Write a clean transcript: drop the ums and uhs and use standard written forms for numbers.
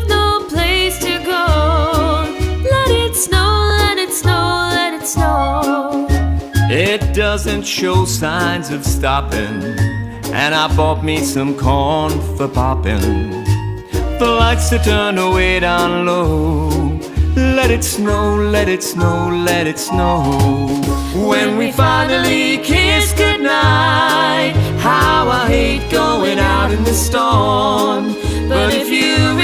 with no place to go. Let it snow, let it snow, let it snow. It doesn't show signs of stopping, and I bought me some corn for popping. The lights are turned way down low. Let it snow, let it snow, let it snow. When we finally kiss goodnight, how I hate going out in the storm. But if you